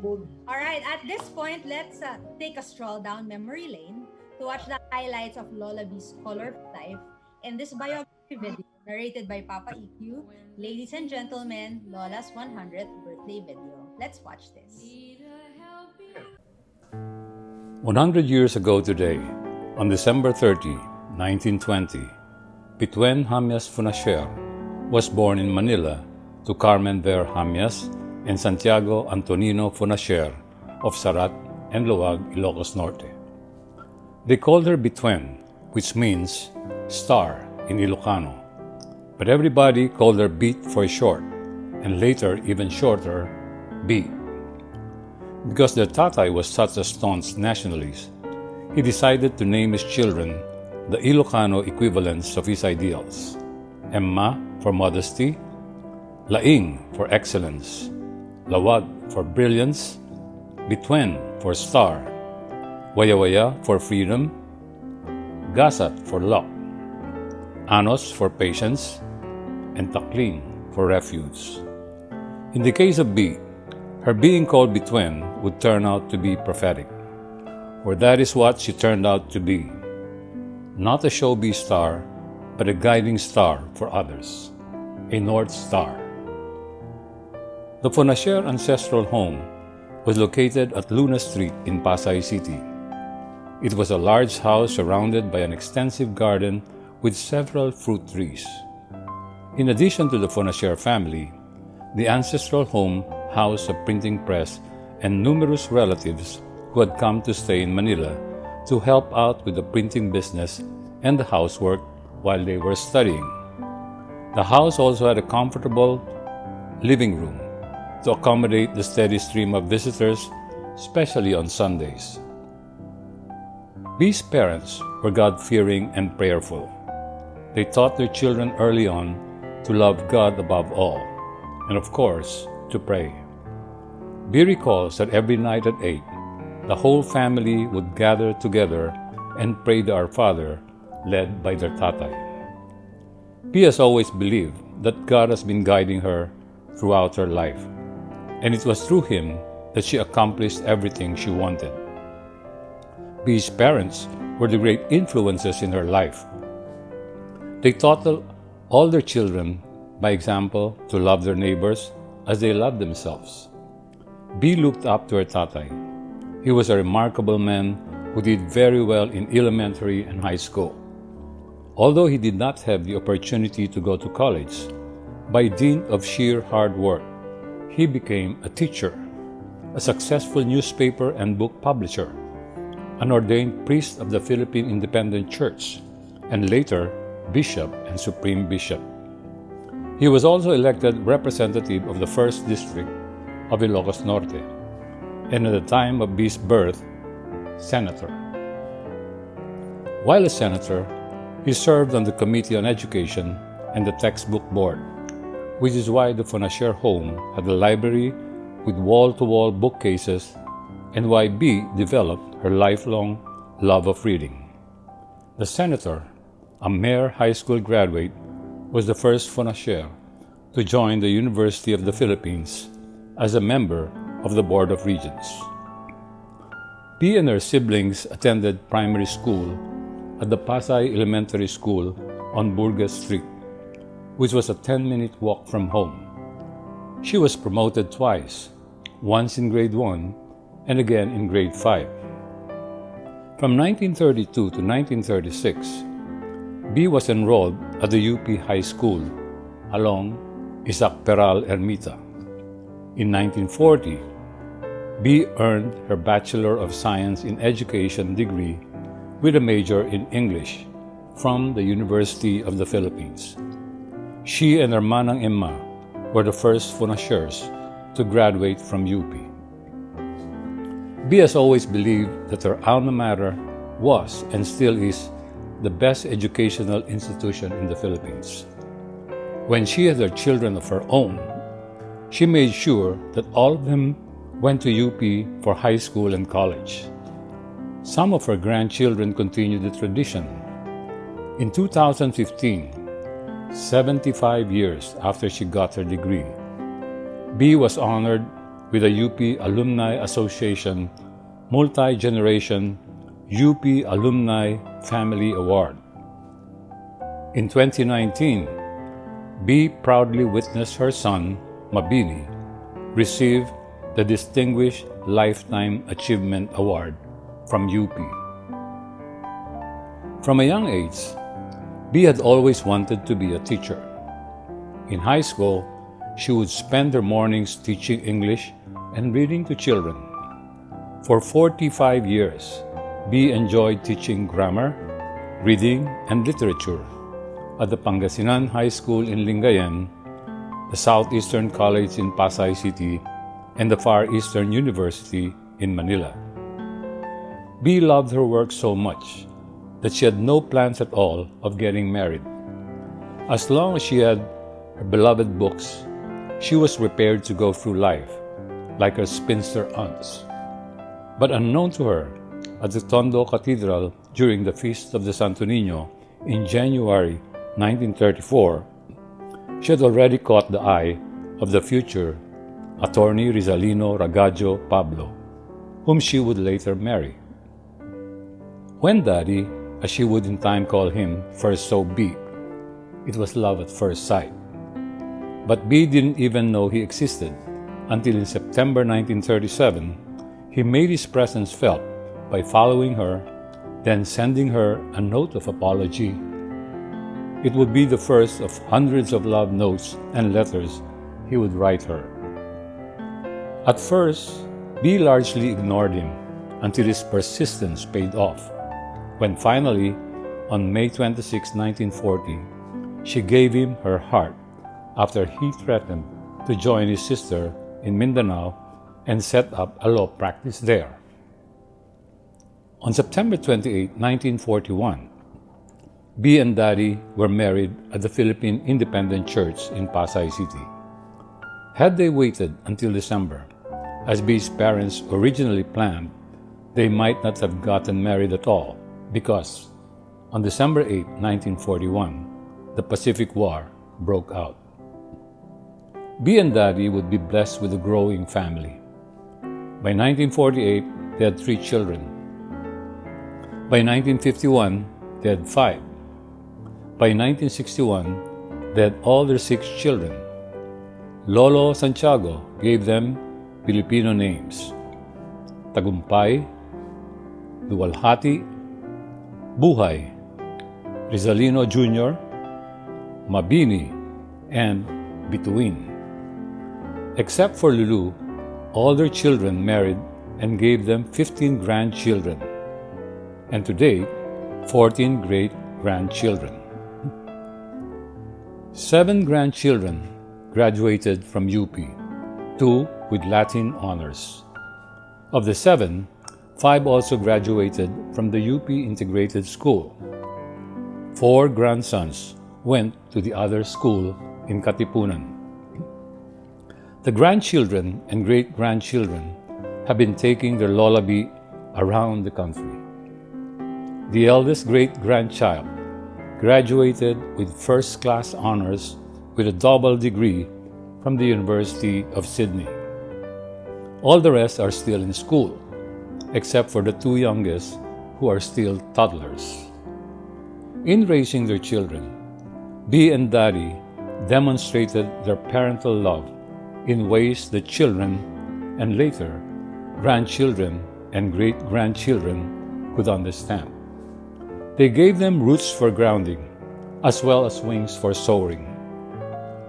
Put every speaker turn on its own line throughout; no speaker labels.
bold.
All right, at this point, let's take a stroll down memory lane to watch the highlights of Lola B's colorful life in this biography video narrated by Papa EQ. Ladies and gentlemen, Lola's 100th birthday video. Let's watch this.
100 years ago today, on December 30, 1920, Bituen Fonacier was born in Manila to Carmen Ver Jamias and Santiago Antonino Fonacier of Sarat and Luwag, Ilocos Norte. They called her Bituen, which means star in Ilocano, but everybody called her Beat for short, and later even shorter, B. Because their tatay was such a staunch nationalist, he decided to name his children the Ilocano equivalents of his ideals: Emma for modesty, Laing for excellence, Lawag for brilliance, Bituen for star, Wayawaya for freedom, Gasat for luck, Anos for patience, and Taklin for refuge. In the case of B, her being called Bituen would turn out to be prophetic, for that is what she turned out to be. Not a showbiz star, but a guiding star for others, a North Star. The Fonacier ancestral home was located at Luna Street in Pasay City. It was a large house surrounded by an extensive garden with several fruit trees. In addition to the Fonacier family, the ancestral home housed a printing press and numerous relatives who had come to stay in Manila to help out with the printing business and the housework while they were studying. The house also had a comfortable living room to accommodate the steady stream of visitors, especially on Sundays. B's parents were God-fearing and prayerful. They taught their children early on to love God above all, and of course, to pray. B recalls that every night at 8, the whole family would gather together and pray to Our Father, led by their tatay. B has always believed that God has been guiding her throughout her life, and it was through Him that she accomplished everything she wanted. B's parents were the great influences in her life. They taught all their children, by example, to love their neighbors as they loved themselves. B looked up to her tatay. He was a remarkable man who did very well in elementary and high school. Although he did not have the opportunity to go to college, by dint of sheer hard work, he became a teacher, a successful newspaper and book publisher, an ordained priest of the Philippine Independent Church, and later bishop and supreme bishop. He was also elected representative of the 1st District of Ilocos Norte, and at the time of B's birth, senator. While a senator, he served on the Committee on Education and the Textbook Board, which is why the Fonacier home had a library with wall-to-wall bookcases, and why B developed her lifelong love of reading. The senator, a mere high school graduate, was the first Fonacier to join the University of the Philippines as a member of the Board of Regents. B and her siblings attended primary school at the Pasay Elementary School on Burgas Street, which was a 10-minute walk from home. She was promoted twice, once in grade 1 and again in grade 5. From 1932 to 1936, B was enrolled at the UP High School along Isaac Peral Ermita. In 1940, B earned her Bachelor of Science in Education degree with a major in English from the University of the Philippines. She and her manang Emma were the first Fonaciers to graduate from UP. B has always believed that her alma mater was and still is the best educational institution in the Philippines. When she had her children of her own, she made sure that all of them went to UP for high school and college. Some of her grandchildren continued the tradition. In 2015, 75 years after she got her degree, B was honored with the UP Alumni Association Multi-Generation UP Alumni Family Award. In 2019, B proudly witnessed her son, Mabini, receive the Distinguished Lifetime Achievement Award from UP. From a young age, B had always wanted to be a teacher. In high school, she would spend her mornings teaching English and reading to children. For 45 years, B enjoyed teaching grammar, reading, and literature at the Pangasinan High School in Lingayen, the Southeastern College in Pasay City, and the Far Eastern University in Manila. B loved her work so much that she had no plans at all of getting married. As long as she had her beloved books, she was prepared to go through life like her spinster aunts. But unknown to her, at the Tondo Cathedral during the Feast of the Santo Niño in January 1934, she had already caught the eye of the future attorney Rizalino Ragaggio Pablo, whom she would later marry. When Daddy, as she would in time call him, first saw B, it was love at first sight. But B didn't even know he existed until in September 1937, he made his presence felt by following her, then sending her a note of apology. It would be the first of hundreds of love notes and letters he would write her. At first, B largely ignored him until his persistence paid off, when finally, on May 26, 1940, she gave him her heart after he threatened to join his sister in Mindanao and set up a law practice there. On September 28, 1941, B and Daddy were married at the Philippine Independent Church in Pasay City. Had they waited until December, as B's parents originally planned, they might not have gotten married at all because on December 8, 1941, the Pacific War broke out. B and Daddy would be blessed with a growing family. By 1948, they had 3 children. By 1951, they had 5. By 1961, they had all their 6 children. Lolo Santiago gave them Filipino names: Tagumpay, Luwalhati, Buhay, Rizalino Jr., Mabini, and Bituen. Except for Lulu, all their children married and gave them 15 grandchildren, and today, 14 great-grandchildren. 7 grandchildren graduated from UP, 2 with Latin honors. Of the 7, 5 also graduated from the UP Integrated School. 4 grandsons went to the other school in Katipunan. The grandchildren and great-grandchildren have been taking their lullaby around the country. The eldest great-grandchild graduated with first-class honors with a double degree from the University of Sydney. All the rest are still in school, except for the 2 youngest who are still toddlers. In raising their children, B and Daddy demonstrated their parental love in ways that children, and later grandchildren and great-grandchildren, could understand. They gave them roots for grounding, as well as wings for soaring.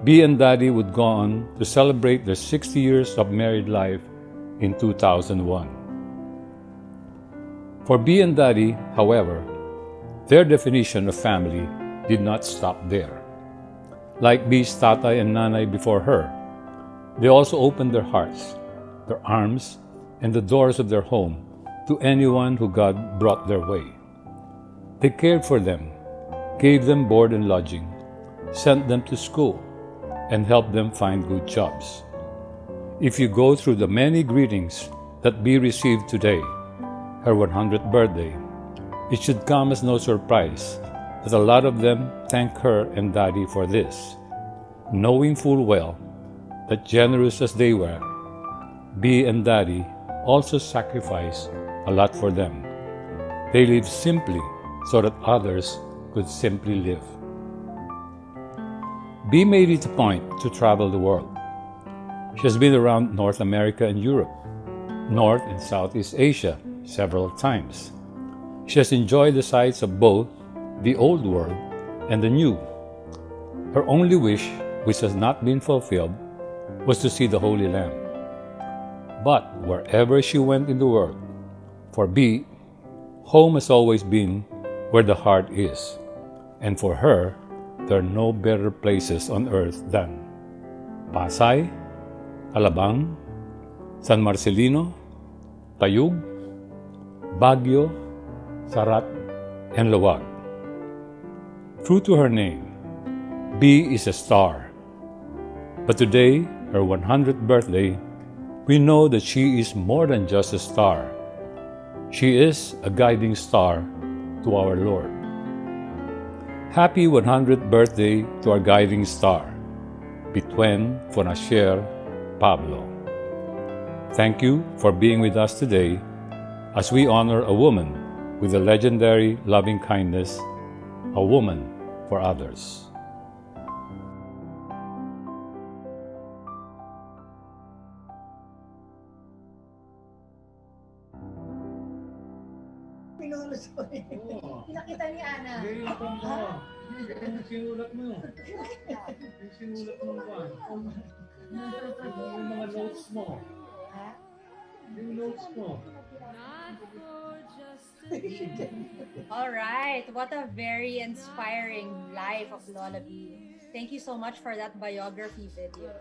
B and Daddy would go on to celebrate their 60 years of married life in 2001. For B and Daddy, however, their definition of family did not stop there. Like B's tatay and nanay before her, they also opened their hearts, their arms, and the doors of their home to anyone who God brought their way. They cared for them, gave them board and lodging, sent them to school, and helped them find good jobs. If you go through the many greetings that B received today, her 100th birthday, it should come as no surprise that a lot of them thank her and Daddy for this, knowing full well that generous as they were, B and Daddy also sacrificed a lot for them. They lived simply so that others could simply live. B made it a point to travel the world. She has been around North America and Europe, North and Southeast Asia several times. She has enjoyed the sights of both the old world and the new. Her only wish, which has not been fulfilled, was to see the Holy Land. But wherever she went in the world, for B, home has always been where the heart is. And for her, there are no better places on earth than Pasay, Alabang, San Marcelino, Tayug, Baguio, Sarat, and Luwag. True to her name, B is a star. But today, her 100th birthday, we know that she is more than just a star. She is a guiding star to our Lord. Happy 100th birthday to our guiding star, Bituen Fonacier Pablo. Thank you for being with us today as we honor a woman with the legendary loving kindness, a woman for others.
Pinulos ko eh. Pinakita ni Ana.
Yung sinulat mo. Yung sinulat mo ba? Yung mga notes mo. Yung notes mo.
All right, what a very inspiring life of Lola B. Thank you so much for that biography video.